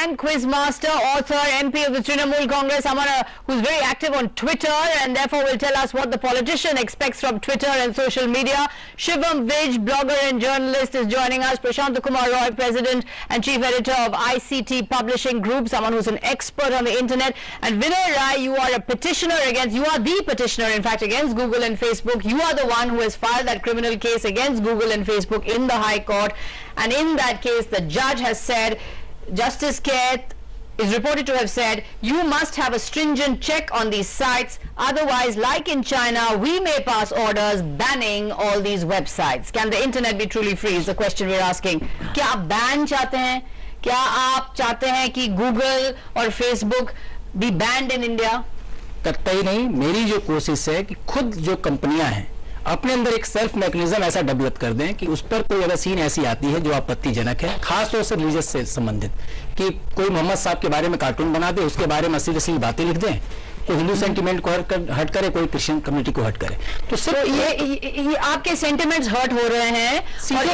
and quizmaster, author, MP of the Trinamool Congress, someone who's very active on Twitter and therefore will tell us what the politician expects from Twitter and social media. Shivam Vij, blogger and journalist, is joining us. Prashant Kumar Roy, president and chief editor of ICT Publishing Group, someone who's an expert on the internet. And Vinay Rai, you are a petitioner against, you are the petitioner in fact against Google and Facebook. You are the one who has filed that criminal case against Google and Facebook in the High Court. And in that case, the judge has said, Justice Keth is reported to have said, you must have a stringent check on these sites, otherwise, like in China, we may pass orders banning all these websites. Can the internet be truly free is the question we're asking. क्या आप ban चाहते हैं? क्या आप चाहते हैं कि Google और Facebook be banned in India? कतई नहीं। मेरी जो कोशिश है कि खुद जो कंपनियां हैं अपने अंदर एक सेल्फ मैकेनिज्म ऐसा डेवलप कर दें कि उस पर कोई अगर सीन ऐसी आती है जो आपत्तिजनक है, खासतौर से रिलीजियस से संबंधित, कि कोई मोहम्मद साहब के बारे में कार्टून बना दे, उसके बारे में असली बातें लिख दें, कोई हिंदू सेंटिमेंट को हर्ट करे, कोई क्रिश्चियन कम्युनिटी को हर्ट करे, तो सिर्फ ये आपके सेंटिमेंट्स हर्ट हो रहे हैं और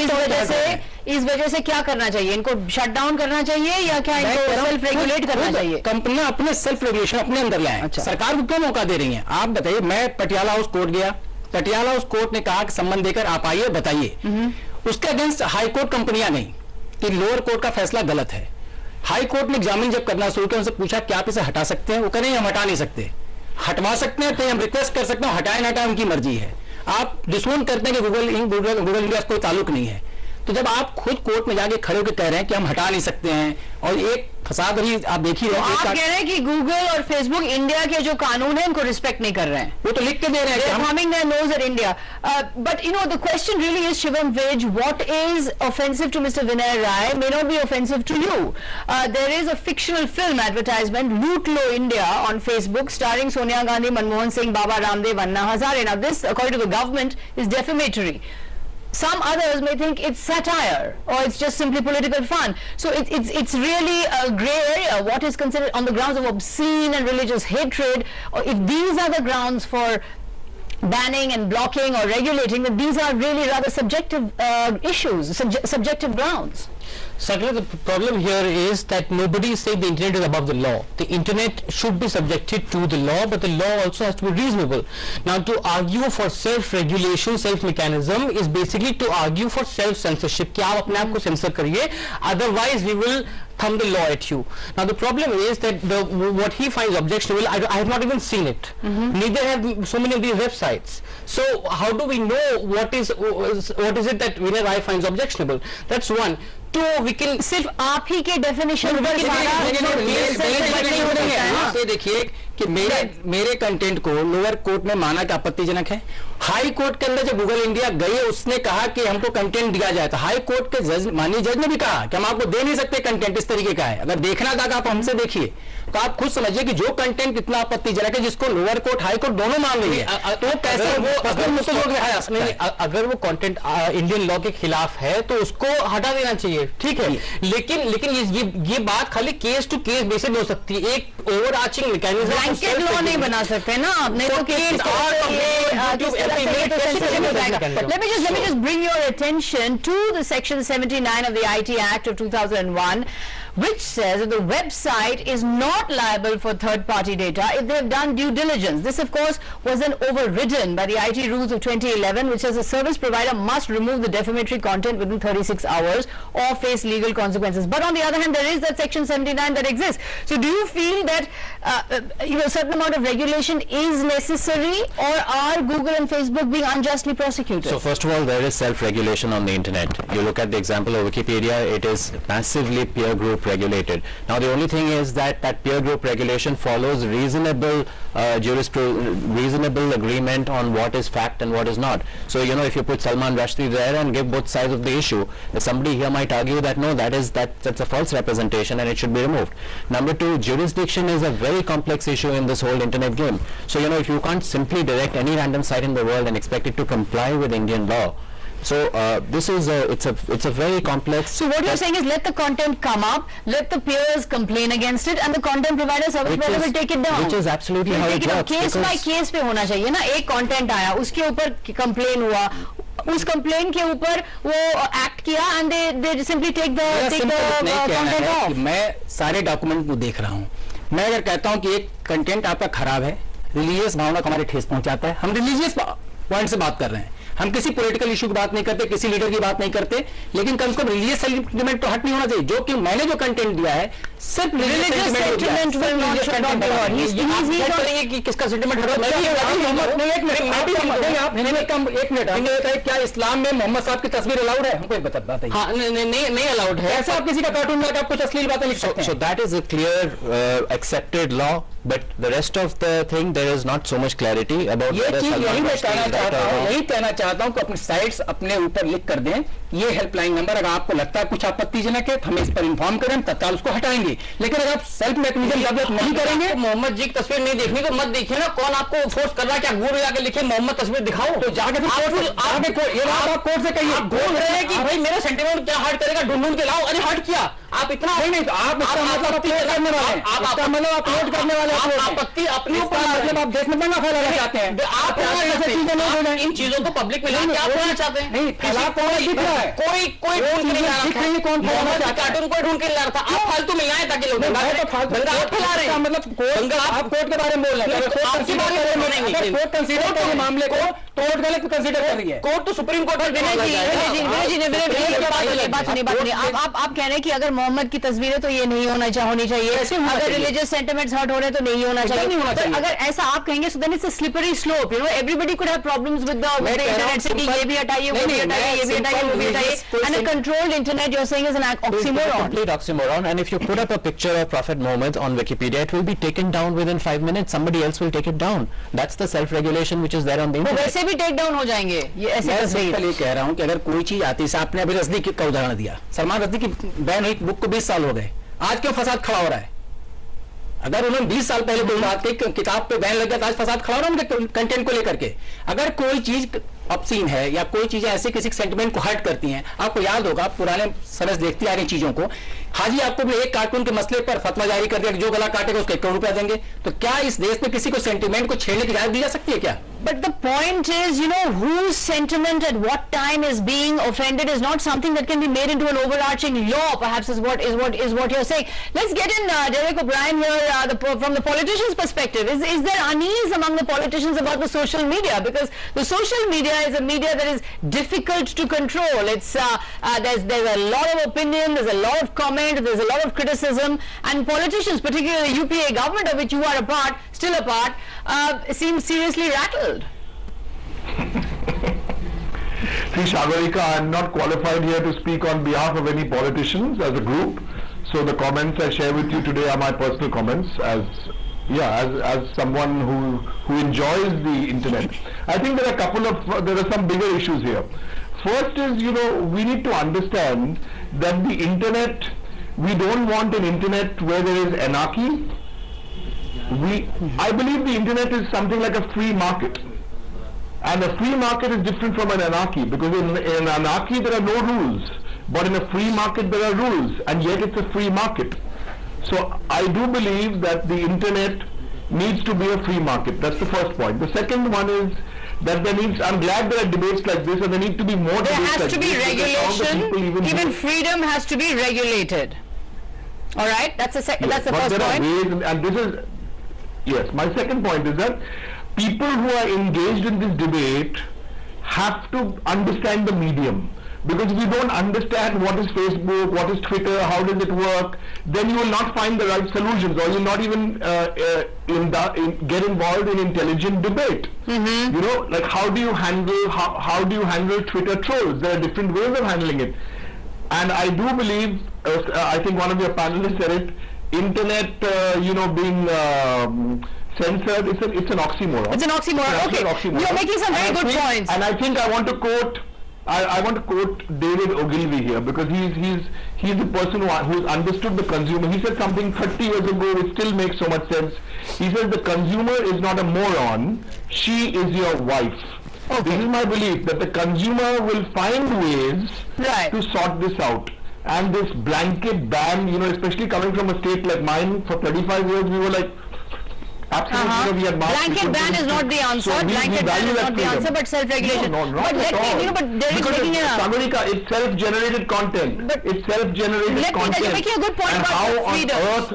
इस वजह से क्या करना चाहिए? इनको शट डाउन करना चाहिए या क्या इनको सेल्फ रेगुलेट करना चाहिए? कंपनियां अपने सेल्फ रेगुलेशन अपने अंदर लाएं। अच्छा। सरकार को क्यों मौका दे रही है? आप बताइए। मैं पटियाला हाउस कोर्ट गया, पटियाला हाउस कोर्ट ने कहा कि संबंध देकर आप आइए, बताइए। उसके अगेंस्ट हाई कोर्ट कंपनियां गई कि लोअर कोर्ट का फैसला गलत है। हाई कोर्ट ने एग्जामिन जब करना शुरू किया, उनसे पूछा क्या आप इसे हटा सकते हैं? वो कह रहे हैं हम हटा नहीं सकते। हटवा सकते हैं तो हम रिक्वेस्ट कर सकते हैं, हटाए ना हटाए उनकी मर्जी है। आप डिसोन करते हैं कि गूगल इंडिया से कोई ताल्लुक नहीं है। तो जब आप खुद कोर्ट में जाके खड़े होकर कह रहे हैं कि हम हटा नहीं सकते हैं, और एक फसाद अभी आप देखिए, आप कह रहे हैं कि गूगल और फेसबुक इंडिया के जो कानून है उनको रिस्पेक्ट नहीं कर रहे हैं, वो तो लिख के दे रहे हैं harming their nose at India. But you know, the question really is, Shivam Vij, what is offensive to Mr. Vinay Rai may not be offensive to you. There is a fictional film advertisement, Loot Lo India, on Facebook, starring Sonia Gandhi, Manmohan Singh, Baba Ramdev, Anna Hazare. Now this, according to the government, is defamatory. Some others may think it's satire or it's just simply political fun. So it's really a grey area. What is considered on the grounds of obscene and religious hatred, or if these are the grounds for banning and blocking or regulating, then these are really rather subjective issues, subjective grounds. Certainly, the problem here is that nobody is saying the internet is above the law. The internet should be subjected to the law, but the law also has to be reasonable. Now, to argue for self-regulation, self-mechanism is basically to argue for self-censorship. कि आप अपने आप को censor करिए, otherwise we will thumb the law at you. Now, the problem is that what he finds objectionable, I have not even seen it. Neither have so many of these websites. So, how do we know what is it that Vinay Rai finds objectionable? That's one. तो we can सिर्फ आप ही के definition पर देखिए कि मेरे content को lower court में माना कि आपत्तिजनक है। हाई कोर्ट के अंदर जब गूगल इंडिया गए, उसने कहा कि हमको कंटेंट दिया जाए, तो हाई कोर्ट के जज, माननीय जज ने भी कहा कि हम आपको दे नहीं सकते कंटेंट इस तरीके का है। अगर देखना था आप हमसे देखिए, तो आप खुद समझिए कि जो कंटेंट इतना आपत्तिजनक है, जिसको लोअर कोर्ट हाई कोर्ट दोनों मान रही है, तो कैसे अगर वो कंटेंट इंडियन लॉ के खिलाफ है तो उसको हटा देना चाहिए, ठीक है। लेकिन ये बात खाली केस टू केस बेसिस हो सकती है। एक ओवर आर्चिंग मैकेनिज्म लॉ नहीं बना सकते ना आपने तो Let me just bring your attention to the section 79 of the IT Act of 2001, which says that the website is not liable for third-party data if they have done due diligence. This, of course, was then overridden by the IT rules of 2011, which says the service provider must remove the defamatory content within 36 hours or face legal consequences. But on the other hand, there is that section 79 that exists. So do you feel that a certain amount of regulation is necessary, or are Google and Facebook being unjustly prosecuted? So first of all, there is self-regulation on the internet. You look at the example of Wikipedia, it is massively peer group regulated. Now the only thing is that peer group regulation follows reasonable reasonable agreement on what is fact and what is not. So if you put Salman Rushdie there and give both sides of the issue, somebody here might argue that no, that's a false representation and it should be removed. Number two, jurisdiction is a very complex issue in this whole internet game. So if you can't simply direct any random site in the world and expect it to comply with Indian law, so this is it's a very complex. So what you're saying is, let the content come up, let the peers complain against it, and the content provider, service provider will take it down. Which is absolutely how it works. Case by case पे होना चाहिए ना। एक content आया, उसके ऊपर complain हुआ, उस कंप्लेंट के ऊपर वो एक्ट किया and they simply take the content of. मैं सारे डॉक्यूमेंट को देख रहा हूं. मैं अगर कहता हूं कि एक कंटेंट आपका खराब है, रिलीजियस भावना को हमारे ठेस पहुंचाता है, हम रिलीजियस पॉइंट से बात कर रहे हैं, हम किसी पॉलिटिकल इशू की बात नहीं करते, किसी लीडर की बात नहीं करते, लेकिन कम से कम रिलीजियस सेंटिमेंट तो हट नहीं होना चाहिए. जो कि मैंने जो कंटेंट दिया है सिर्फ Religious sentiment will not shut down the war. He's करेंगे कि किसका सेंटिमेंट हटा. एक मिनट हमें बताइए, क्या इस्लाम में मोहम्मद साहब की तस्वीर अलाउड है? हमको एक बताइए. हाँ, नहीं अलाउड है. ऐसे आप किसी का कार्टून में आप कुछ अश्लील बातें लिख सकते हैं. So that is a clear accepted law, but the rest of the thing there is not so much clarity about ये whether चीज यही Salman मैं Rushdie कहना is right चाहता or हूँ, wrong. यही कहना चाहता हूँ कि अपनी साइट्स अपने ऊपर लिख कर दें. ये हेल्पलाइन नंबर, अगर आपको लगता है कुछ आपत्तिजनक है तो हमें इस पर इन्फॉर्म करें, हम तत्काल उसको हटाएंगे. लेकिन अगर आप सेल्फ मैकेनिज्म डेवलप नहीं करेंगे, मोहम्मद जी की तस्वीर नहीं देखनी तो मत देखिए ना. कौन आपको फोर्स कर रहा है? क्या गूगल जाके लिखे मोहम्मद तस्वीर दिखाओ, तो जाके फिर कोर्ट से कहिए. आप बोल रहे हैं कि भाई मेरा सेंटिमेंट क्या हर्ट करेगा, ढूंढ के लाओ. अरे हर्ट किया आप इतना नहीं तो आप इसका मतलब अपलोड करने वाले हैं. इसका मतलब अपलोड करने वाले हैं. आपत्ति अपने ऊपर मतलब आप देश में दंगा फैलाना चाहते हैं. आप ऐसी चीजें नहीं हो जाए. इन चीजों को पब्लिक में लाके आप करना चाहते हैं. नहीं, फैला कौन दिख रहा है? कोई ढूंढ के नहीं ला रहा दिख रही है, कौन था. फैलाना मोहम्मद चाहता है? कार्टून को ढूंढ के ला रहा था. आप फालतू मिलाए ताकि लोग दंगा आप फैला रहे हैं. मतलब आप कोर्ट के बारे में बोल रहे हैं. आपके बारे में बोलेंगे. कोर्ट कंसीडर कर मामले को, तो कोर्ट गलत कंसीडर कर रही है. कोर्ट तो सुप्रीम कोर्ट में देना आप कह रहे हैं कि अगर मोहम्मद की तस्वीर है तो ये नहीं होना होनी चाहिए, अगर रिलीजियस सेंटिमेंट्स हर्ट हो रहे हैं तो नहीं होना चाहिए. अगर ऐसा आप कहेंगे so then it's a slippery slope. You know, everybody could have problems with the internet saying ये भी हटाइए, वो भी हटाइए, ये भी हटाइए, वो भी हटाइए. And a controlled internet you're saying is an It's a oxymoron. complete oxymoron, and if you put up a picture of Prophet Muhammad on Wikipedia, it will be taken down within 5 minutes. Somebody else will take it down. That's the self-regulation which is there on the वो internet. वैसे भी take down हो जाएंगे ये ऐसी मैं तस्वीर. Simple ये कह रहा हूँ कि अगर कोई चीज आती है, आपने अभी रजनी का उदाहरण दिया, सलमान रजनी की बैन हुई बुक को 20 साल हो गए, आज क्यों फसाद खड़ा हो रहा है? अगर उन्होंने 20 साल पहले कोई बात की, किताब पे बैन लग गया, तो आज फसाद खड़ा हो रहा है उनके कंटेंट को लेकर के. अगर कोई चीज ऑब्सीन है या कोई चीजें ऐसे किसी सेंटिमेंट को हर्ट करती हैं, आपको याद होगा, आप पुराने समय से देखते आ रही चीजों को, हाजी आपको भी एक कार्टून के मसले पर फतवा जारी कर दिया कि जो गला काटेगा उसको 1 करोड़ रुपया देंगे. तो क्या इस देश में किसी को सेंटिमेंट को छेड़ने की इजाजत दी जा सकती है क्या? But the point is, you know, whose sentiment at what time is being offended is not something that can be made into an overarching law. Perhaps is what you're saying. Let's get in Derek O'Brien here from the politician's perspective. Is there unease among the politicians about the social media? Because the social media is a media that is difficult to control. It's there's a lot of opinion, there's a lot of comment, there's a lot of criticism, and politicians, particularly the UPA government of which you are still a part, seem seriously rattled. See, Sagarika, I am not qualified here to speak on behalf of any politicians as a group. So the comments I share with you today are my personal comments as someone who enjoys the internet. I think there are some bigger issues here. First is, you know, we need to understand that the internet, we don't want an internet where there is anarchy. I believe the internet is something like a free market. And a free market is different from an anarchy, because in an anarchy there are no rules, but in a free market there are rules, and yet it's a free market. So I do believe that the internet needs to be a free market. That's the first point. The second one is that I'm glad there are debates like this, and there need to be more There debates has like to be this, because all the regulation. people Even freedom has to be regulated. All right, that's the Yes, but first there are point. ways, and this is, yes, my second point is that people who are engaged in this debate have to understand the medium. Because if you don't understand what is Facebook, what is Twitter, how does it work, then you will not find the right solutions, or you will not even get involved in intelligent debate. Mm-hmm. You know, like how do you handle Twitter trolls? There are different ways of handling it. And I do believe, I think one of your panelists said it, internet, being censored, it's an oxymoron. It's an oxymoron. Okay, you're making some very good points. And I think I want to quote David Ogilvy here, because he's the person who's understood the consumer. He said something 30 years ago which still makes so much sense. He says the consumer is not a moron, she is your wife. Okay. This is my belief, that the consumer will find ways to sort this out. And this blanket ban, especially coming from a state like mine, for 35 years we were like, Absolutely, we had marked Blanket people ban is doing not the things. answer. So we Blanket ban value is that not the freedom. answer, but self-regulation. No, not but at let me, all. but there is Because making a. Sagarika, it's self-generated content. But it's self-generated let me- content. you're making a good point and about how on freedom. earth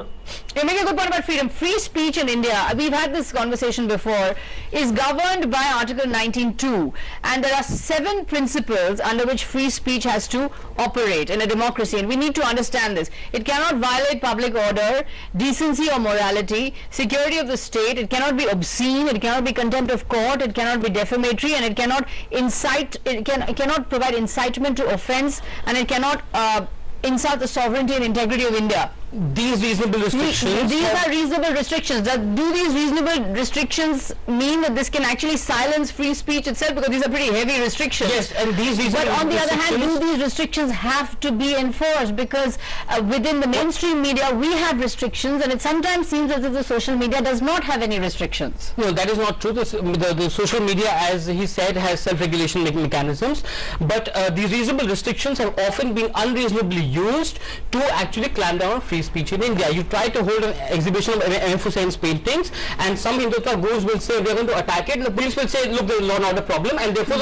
You're making a good point about freedom. Free speech in India, we've had this conversation before, is governed by Article 19(2), and there are 7 principles under which free speech has to operate in a democracy, and we need to understand this. It cannot violate public order, decency or morality, security of the state, it cannot be obscene, it cannot be contempt of court, it cannot be defamatory, and it cannot incite, it cannot provide incitement to offence, and it cannot insult the sovereignty and integrity of India. These reasonable restrictions. These are reasonable restrictions. Do these reasonable restrictions mean that this can actually silence free speech itself? Because these are pretty heavy restrictions. Yes, and these reasonable But on the other hand, do restrictions- these restrictions have to be enforced? Because within the mainstream media, we have restrictions, and it sometimes seems as if the social media does not have any restrictions. No, that is not true. The social media, as he said, has self-regulation mechanisms, but these reasonable restrictions have often been unreasonably used to actually clamp down on free speech in India. You try to hold an exhibition of Hussain's paintings, and some Hindutva gurus will say we are going to attack it, and the police will say, look, there is law and order problem, and therefore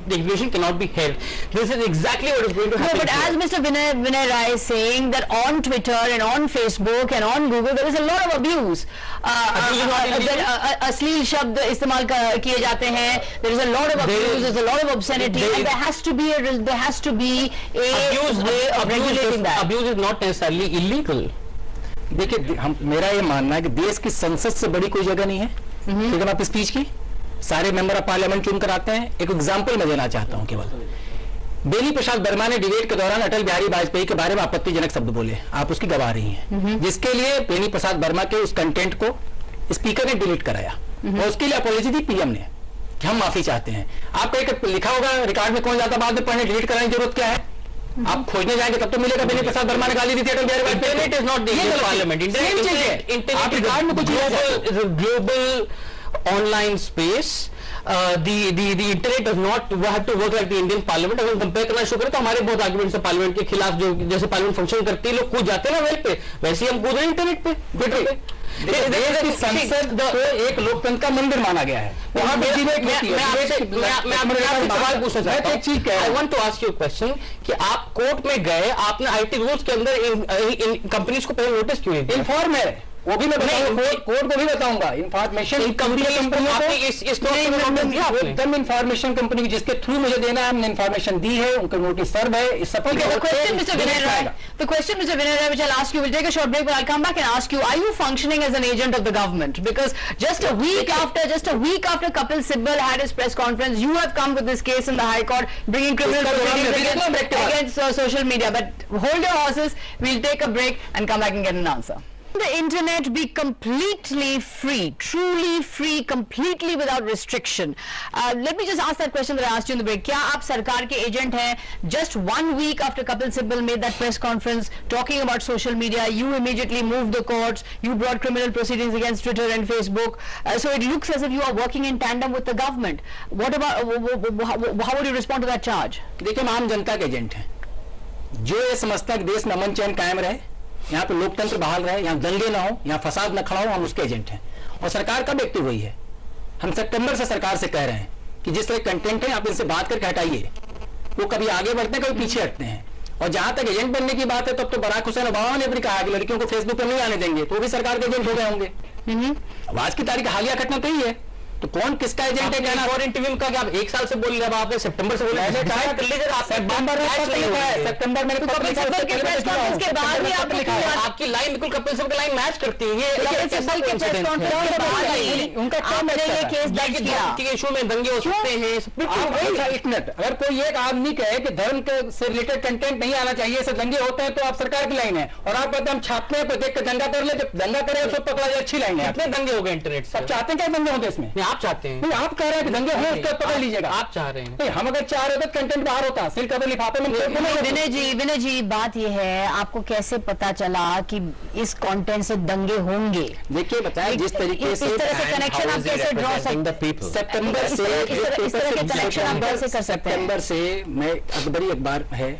the exhibition cannot be held. This is exactly what is going to No, happen. but here. as Mr. Vinay Rai is saying that on Twitter and on Facebook and on Google there is a lot of abuse. अश्लील शब्द इस्तेमाल किए जाते हैं. There is a lot of abuse. There is a lot of obscenity, and there has to be a way of regulating that. Abuse is not necessarily illegal. देखिए मेरा ये मानना है कि देश की संसद से बड़ी कोई जगह नहीं है ठीक है ना स्पीच की. सारे मेंबर ऑफ पार्लियामेंट चुन कर आते हैं. एक एग्जांपल मैं देना चाहता हूं केवल. बेनी प्रसाद वर्मा ने डिबेट के दौरान अटल बिहारी वाजपेयी के बारे में आपत्तिजनक शब्द बोले. आप उसकी गवाह रही हैं, जिसके लिए बेनी प्रसाद वर्मा के उस कंटेंट को स्पीकर ने डिलीट कराया और उसके लिए अपॉलॉजी दी पीएम ने कि हम माफी चाहते हैं. आप एक लिखा होगा रिकॉर्ड में, कौन जाता बाद में पढ़ने, डिलीट कराने की जरूरत क्या है? आप खोजने जाएंगे तब तो मिलेगा. बेनी प्रसाद वर्मा ने गाली दी थी Atal Bihari Vajpayee. Internet is not the Indian parliament. आप रिकॉर्ड में कुछ Internet is a global online space. The internet does not have to work like the Indian parliament. अगर कंपेयर करना शुरू करें तो हमारे बहुत आर्गुमेंट्स है पार्लियामेंट के खिलाफ. जो जैसे पार्लियामेंट फंक्शन करती है, लोग कूद जाते हैं ना वेब पे, वैसे ही हम कूद रहे हैं इंटरनेट पे, ट्विटर पे. देश की संसद को एक लोकतंत्र का मंदिर माना गया है. वहां पे डिबेट होती है. मैं आपसे सवाल पूछना चाहता हूं. एक चीज कह रहा आई हूं. Want to ask you question कि आप कोर्ट में गए, आपने आईटी रूल्स के अंदर इन कंपनीज को पहले नोटिस क्यों नहीं दिया? इन्फॉर्म है, वो भी मैं बताऊंगा, कोर्ट को भी बताऊंगा. इंफॉर्मेशन एकदम इंफॉर्मेशन कंपनी जिसके थ्रू मुझे देना है, हमने इंफॉर्मेशन दी है, उनको नोटिस सर्व है. इस सब Okay, the question, Mr. Vinay Rai, which I'll ask you, we'll take a short break, but I'll come back and ask you: are you functioning as an agent of the government? Because just a week after Kapil Sibal had his press conference, you have come with this case in the High Court, bringing criminal proceedings against social media. But hold your horses. We'll take a break and come back and get an answer. The internet be completely free, truly free, completely without restriction? Let me just ask that question that I asked you in the break. क्या आप सरकार के agent हैं? Just 1 week after Kapil Sibal made that press conference talking about social media, you immediately moved the courts, you brought criminal proceedings against Twitter and Facebook. So it looks as if you are working in tandem with the government. What about, how would you respond to that charge? देखिए, हम आम जनता के agent हैं. जो ये समझता है कि देश में अमन चैन कायम रहे, यहाँ पे लोकतंत्र बहाल रहे, यहाँ दंगे ना हो, यहाँ फसाद न खड़ा हो, हम उसके एजेंट हैं. और सरकार कब एक्टिव हुई है? हम सितंबर से सरकार से कह रहे हैं कि जिस तरह कंटेंट है आप इनसे बात करके हटाइए. वो कभी आगे बढ़ते हैं, कभी पीछे हटते हैं. और जहां तक एजेंट बनने की बात है, तब तो बराक हुसैन ओबामा ने भी कहा कि लड़कियों को फेसबुक पर नहीं आने देंगे, तो वो भी सरकार के एजेंट हो गए होंगे. अब आज की तारीख हालिया घटना तो ही है. तो कौन किसका एजेंट है कहना? और इंटरव्यू का आप 1 साल से बोल रहे हैं, आपने सितंबर से बोला सितंबर में के बाद भी आपने लिखा है. आपकी लाइन बिल्कुल कपिल सिब्बल की लाइन मैच करती है. ये उनका क्या मतलब ये केस दर्ज किया के इशू में दंगे हो सकते हैं. एक मिनट, अगर कोई एक आदमी कहे कि धर्म के से रिलेटेड कंटेंट नहीं आना चाहिए, ऐसे दंगे होते हैं, तो आप सरकार की लाइन है. और आप कहते हैं हम छापते हैं, देख कर दंगा कर ले, जब दंगा करे उसको पकड़ा जाए, अच्छी लाइन है. कितने दंगे हो गए इंटरनेट से? सब चाहते हैं क्या दंगे होते इसमें? आप चाहते हैं? नहीं, आप कह रहे हैं कि दंगे हो, उसको पकड़ लीजिएगा. आप चाह रहे हैं? नहीं, हम अगर चाह रहे तो कंटेंट बाहर होता, सिल कवर लिफाफे में. विनय जी, बात ये है, आपको कैसे पता चला कि इस कंटेंट से दंगे होंगे? देखिए, बताया जिस तरीके से इस तरह से कनेक्शन आप कैसे ड्रॉ सकते? सितंबर से इस तरह के कनेक्शन आप कैसे कर सकते हैं? सितंबर से मैं अखबारी अखबार है,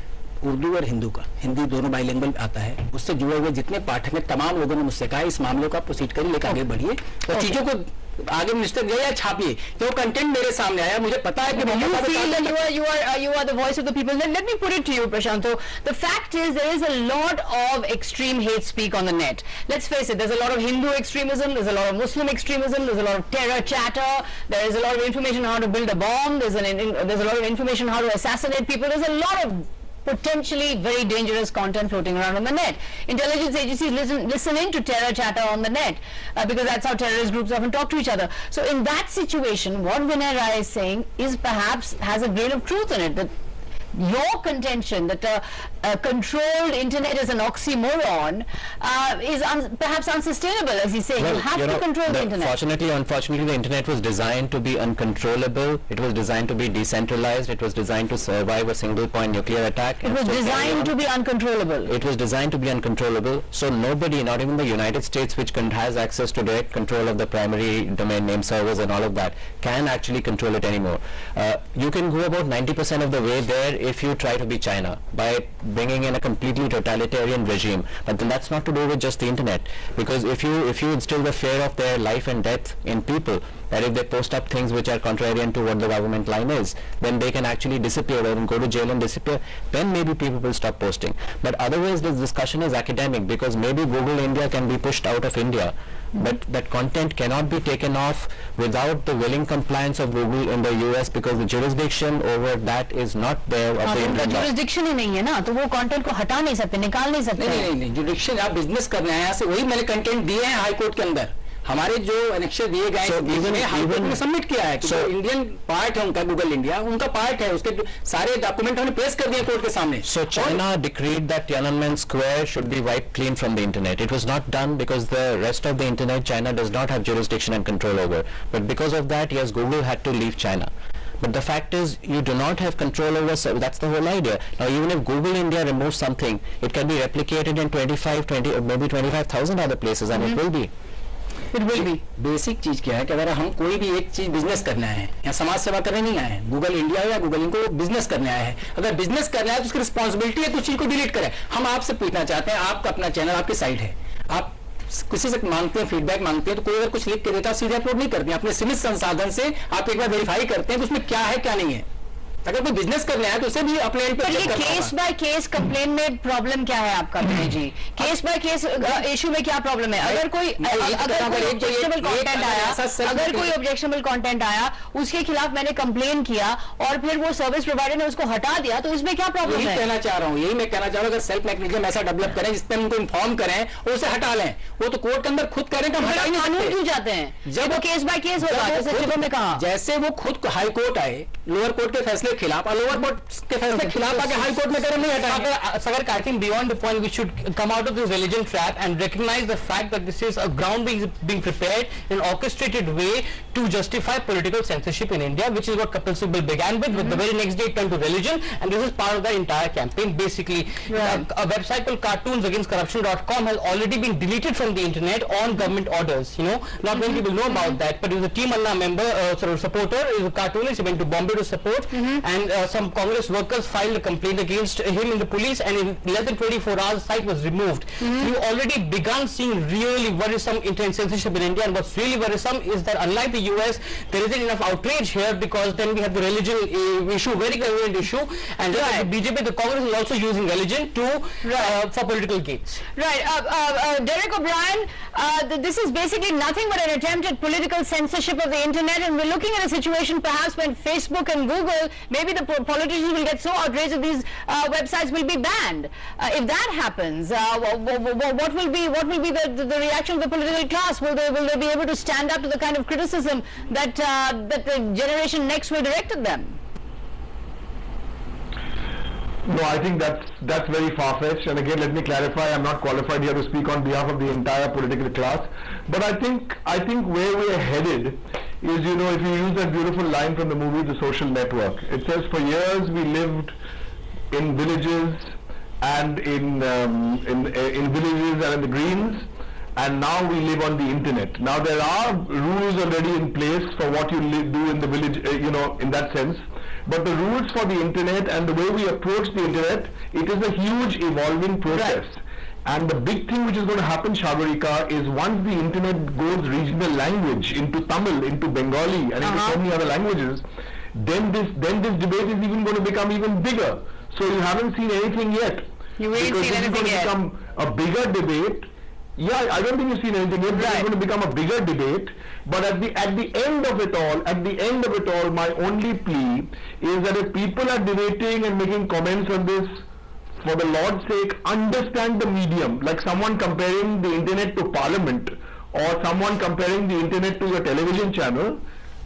उर्दू और हिंदू का, हिंदी दोनों बाइलिंगुअल आता है, उससे जुड़े हुए जितने पाठक हैं तमाम लोगों ने मुझसे कहा इस मामले को आप प्रोसीड करिए, लेकर आगे बढ़िए और चीजों को आगे मिनिस्टर दिया या छापिए, तो वो कंटेंट मेरे सामने आया, मुझे पता है कि You feel that you are the voice of the people. Let me put it to you, Prashant. So the fact is, there is a lot of extreme hate speak on the net. Let's face it. There's a lot of Hindu extremism. There's a lot of Muslim extremism. There's a lot of terror chatter. There is a lot of information on how to build a bomb. There's a lot of information on how to assassinate people. There's a lot of potentially very dangerous content floating around on the net. Intelligence agencies listening to terror chatter on the net because that's how terrorist groups often talk to each other. So in that situation, what Vinay Rai is saying is perhaps has a grain of truth in it. That your contention that a controlled internet is an oxymoron is perhaps unsustainable, as he's saying. Well, you have to control the internet. Unfortunately, the internet was designed to be uncontrollable. It was designed to be decentralized. It was designed to survive a single point nuclear attack. It was designed to be uncontrollable. It was designed to be uncontrollable. So nobody, not even the United States, which has access to direct control of the primary domain name servers and all of that, can actually control it anymore. You can go about 90% of the way there if you try to be China by bringing in a completely totalitarian regime. But then that's not to do with just the internet, because if you instill the fear of their life and death in people, that if they post up things which are contrarian to what the government line is, then they can actually disappear or go to jail and disappear, then maybe people will stop posting. But otherwise this discussion is academic, because maybe Google India can be pushed out of India, but that content cannot be taken off without the willing compliance of Google in the US, because the jurisdiction over that is not there of the Indian law. jurisdiction ही नहीं है ना, तो वो content को हटा नहीं सकते, निकाल नहीं सकते. नहीं, जुडिक्शन आप बिजनेस कर रहे हैं, यहाँ से वही मैंने कंटेंट दिए हैं हाई कोर्ट के अंदर, हमारे जो अनेक्षर दिए गए हैं हाई कोर्ट में सबमिट किया है कि जो इंडियन पार्ट है उनका, गूगल इंडिया उनका पार्ट है, उसके सारे डॉक्यूमेंट हमने पेश कर दिए कोर्ट के सामने. So China decreed that Tiananmen Square should be wiped clean from the internet. It was not done because the rest of the internet China does not have jurisdiction and control over. But because of that, yes, Google had to leave China. But the fact is, you do not have control over, so that's the whole idea. Now, even if Google India removes something, it can be replicated in 20 or maybe 25,000 other places, and it will be. It will be. Basic चीज क्या है कि अगर हम कोई भी एक चीज बिजनेस करना है या समाज सेवा करने नहीं आए हैं, गूगल इंडिया या गूगल इनको बिजनेस करने आए हैं, अगर बिजनेस करना है तो उसकी रिस्पॉन्सिबिलिटी है कुछ चीज को डिलीट करें. हम आपसे पूछना चाहते हैं, आपका अपना चैनल, आपकी साइट है, आप किसी से मांगते हैं, फीडबैक मांगते हैं, तो कोई अगर कुछ लिख के देता है सीधे अपलोड नहीं करते हैं, अपने सीमित संसाधन से आप एक बार वेरीफाई करते हैं कि उसमें क्या है क्या नहीं है. अगर कोई बिजनेस करने आया तो उसे भी अपने एंड पे चेक करना होगा. केस बाय केस कंप्लेन में प्रॉब्लम क्या है आपका विनय जी? केस बाय केस इशू में क्या प्रॉब्लम है? अगर कोई ऑब्जेक्शनेबल कंटेंट आया, अगर कोई ऑब्जेक्शनेबल कंटेंट आया, उसके खिलाफ मैंने कंप्लेन किया और फिर वो सर्विस प्रोवाइडर ने उसको हटा दिया, तो इसमें क्या प्रॉब्लम है? यही मैं कहना चाह रहा हूँ, अगर सेल्फ मैकेनिज्म ऐसा डेवलप करें जिसमें उनको इन्फॉर्म करें और उसे हटा लें, वो तो कोर्ट के अंदर खुद करें, कानून क्यों जाते हैं जब वो केस बाय केस होगा? जैसे शिवम ने कहा, जैसे वो खुद हाई कोर्ट आए लोअर कोर्ट के फैसले के खिलाफ, और लोअर कोर्ट के फैसले के खिलाफ आके हाई कोर्ट में कदम नहीं हटाएंगे. Sagar, I think beyond the point, we should come out of this religion trap and recognize the fact that this is a ground being prepared in an orchestrated way to justify political censorship in India, which is what Kapil Sibal began with the very next day it turned to religion, and this is part of the entire campaign. Basically, a website called cartoonsagainstcorruption.com has already been deleted from the internet on government orders. You know, not many people know about that, but he was a Team Allah member, sort of supporter. He was a cartoonist. He went to Bombay to support, and some Congress workers filed a complaint against him in the police, and in less than 24 hours, the site was removed. We've already begun seeing really worrisome internet censorship in India, and what's really worrisome is that unlike the US, there isn't enough outrage here, because then we have the religion issue, very convenient issue, and just like the BJP, the Congress is also using religion to for political gains. Right. Derek O'Brien, this is basically nothing but an attempt at political censorship of the internet, and we're looking at a situation perhaps when Facebook and Google, maybe the politicians will get so outraged that these websites will be banned. If that happens, what will be the reaction of the political class? Will they be able to stand up to the kind of criticism that the generation next will direct at them? No, I think that's very far-fetched. And again, let me clarify, I'm not qualified here to speak on behalf of the entire political class. But I think where we are headed is, you know, if you use that beautiful line from the movie The Social Network, it says, for years we lived in villages and in villages and in the greens, and now we live on the internet. Now there are rules already in place for what you do in the village, you know, in that sense. But the rules for the internet and the way we approach the internet, it is a huge evolving process. And the big thing which is going to happen, Sagarika, is once the internet goes regional language into Tamil, into Bengali, and into so many other languages, then this debate is even going to become even bigger. So you haven't seen anything yet. You ain't Because seen this is anything going to yet. become a bigger debate. Yeah, I don't think you've seen anything yet. This is Right. going to become a bigger debate. But at the end of it all, my only plea is that if people are debating and making comments on this, for the Lord's sake, understand the medium. Like someone comparing the internet to Parliament, or someone comparing the internet to a television channel.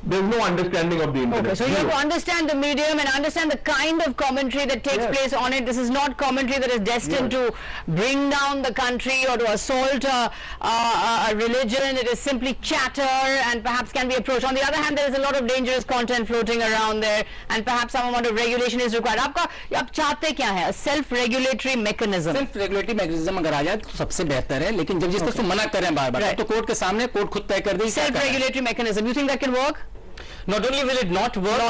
There's no understanding of the internet. Okay, so you have Zero. to understand the medium and understand the kind of commentary that takes Yes. place on it. This is not commentary that is destined Yes. to bring down the country or to assault a religion. It is simply chatter and perhaps can be approached. On the other hand, there is a lot of dangerous content floating around there, and perhaps some amount of regulation is required. आप चाहते क्या है? A self-regulatory mechanism. Self regulatory mechanism अगर आ जाए तो सबसे बेहतर है, लेकिन जब जिस तरह से मना करें बार बार Right. तो कोर्ट के सामने कोर्ट खुद तय कर दी क्या करना है। Self-regulatory mechanism. You think that can work? Not only will it not work,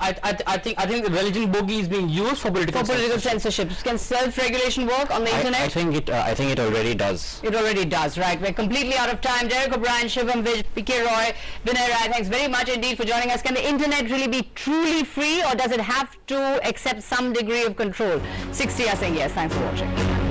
I think religion bogey is being used for political For political censorship. censorship. Can self-regulation work on the internet? I think it already does. It already does, right? We're completely out of time. Derek O'Brien, Shivam Vij, PK Roy, Vinay Rai, thanks very much indeed for joining us. Can the internet really be truly free, or does it have to accept some degree of control? 60 are saying yes. Thanks for watching.